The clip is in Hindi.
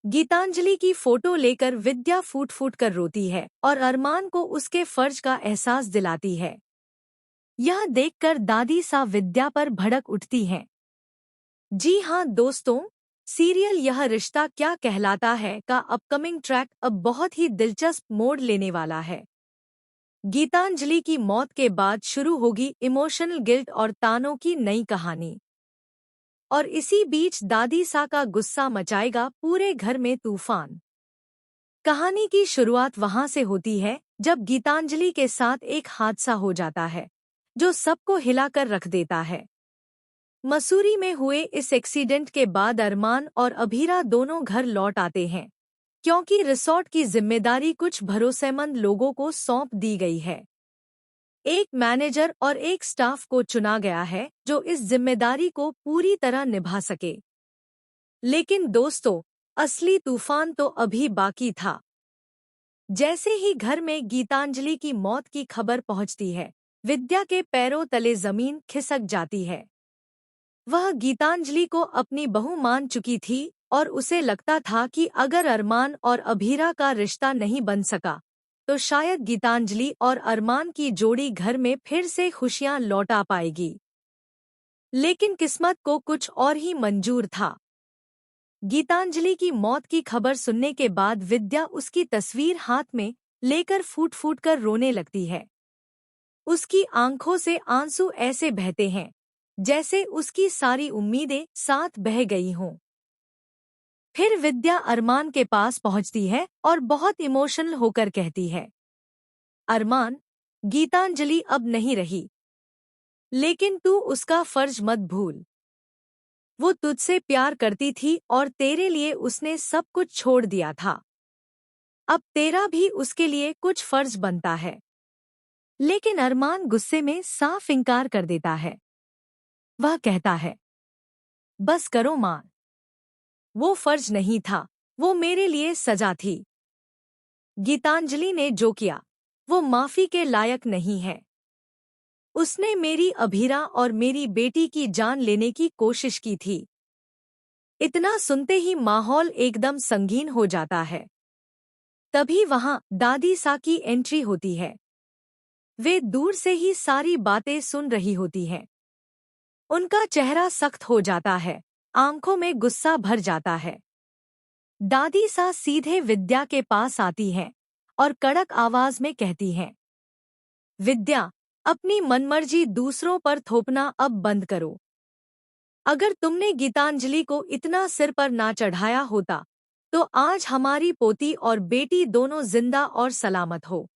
गीतांजलि की फोटो लेकर विद्या फूट फूट कर रोती है और अरमान को उसके फर्ज का एहसास दिलाती है। यह देखकर दादी सा विद्या पर भड़क उठती हैं। जी हाँ दोस्तों, सीरियल यह रिश्ता क्या कहलाता है का अपकमिंग ट्रैक अब बहुत ही दिलचस्प मोड़ लेने वाला है। गीतांजलि की मौत के बाद शुरू होगी इमोशनल गिल्ट और तानों की नई कहानी। और इसी बीच दादी सा का गुस्सा मचाएगा पूरे घर में तूफान। कहानी की शुरुआत वहां से होती है जब गीतांजलि के साथ एक हादसा हो जाता है जो सबको हिलाकर रख देता है। मसूरी में हुए इस एक्सीडेंट के बाद अरमान और अभीरा दोनों घर लौट आते हैं क्योंकि रिसोर्ट की जिम्मेदारी कुछ भरोसेमंद लोगों को सौंप दी गई है। एक मैनेजर और एक स्टाफ को चुना गया है जो इस जिम्मेदारी को पूरी तरह निभा सके। लेकिन दोस्तों, असली तूफान तो अभी बाकी था। जैसे ही घर में गीतांजलि की मौत की खबर पहुंचती है, विद्या के पैरों तले जमीन खिसक जाती है। वह गीतांजलि को अपनी बहू मान चुकी थी और उसे लगता था कि अगर अरमान और अभीरा का रिश्ता नहीं बन सका तो शायद गीतांजलि और अरमान की जोड़ी घर में फिर से खुशियां लौटा पाएगी। लेकिन किस्मत को कुछ और ही मंजूर था। गीतांजलि की मौत की खबर सुनने के बाद विद्या उसकी तस्वीर हाथ में लेकर फूट फूट कर रोने लगती है। उसकी आंखों से आंसू ऐसे बहते हैं जैसे उसकी सारी उम्मीदें साथ बह गई हों। फिर विद्या अरमान के पास पहुंचती है और बहुत इमोशनल होकर कहती है, अरमान, गीतांजलि अब नहीं रही, लेकिन तू उसका फर्ज मत भूल। वो तुझसे प्यार करती थी और तेरे लिए उसने सब कुछ छोड़ दिया था। अब तेरा भी उसके लिए कुछ फर्ज बनता है। लेकिन अरमान गुस्से में साफ इनकार कर देता है। वह कहता है, बस करो मां, वो फर्ज नहीं था, वो मेरे लिए सजा थी। गीतांजलि ने जो किया वो माफी के लायक नहीं है। उसने मेरी अभीरा और मेरी बेटी की जान लेने की कोशिश की थी। इतना सुनते ही माहौल एकदम संगीन हो जाता है। तभी वहां दादी सा की एंट्री होती है। वे दूर से ही सारी बातें सुन रही होती हैं। उनका चेहरा सख्त हो जाता है, आंखों में गुस्सा भर जाता है। दादी सा सीधे विद्या के पास आती हैं और कड़क आवाज में कहती हैं, विद्या, अपनी मनमर्जी दूसरों पर थोपना अब बंद करो। अगर तुमने गीतांजलि को इतना सिर पर ना चढ़ाया होता तो आज हमारी पोती और बेटी दोनों जिंदा और सलामत हो।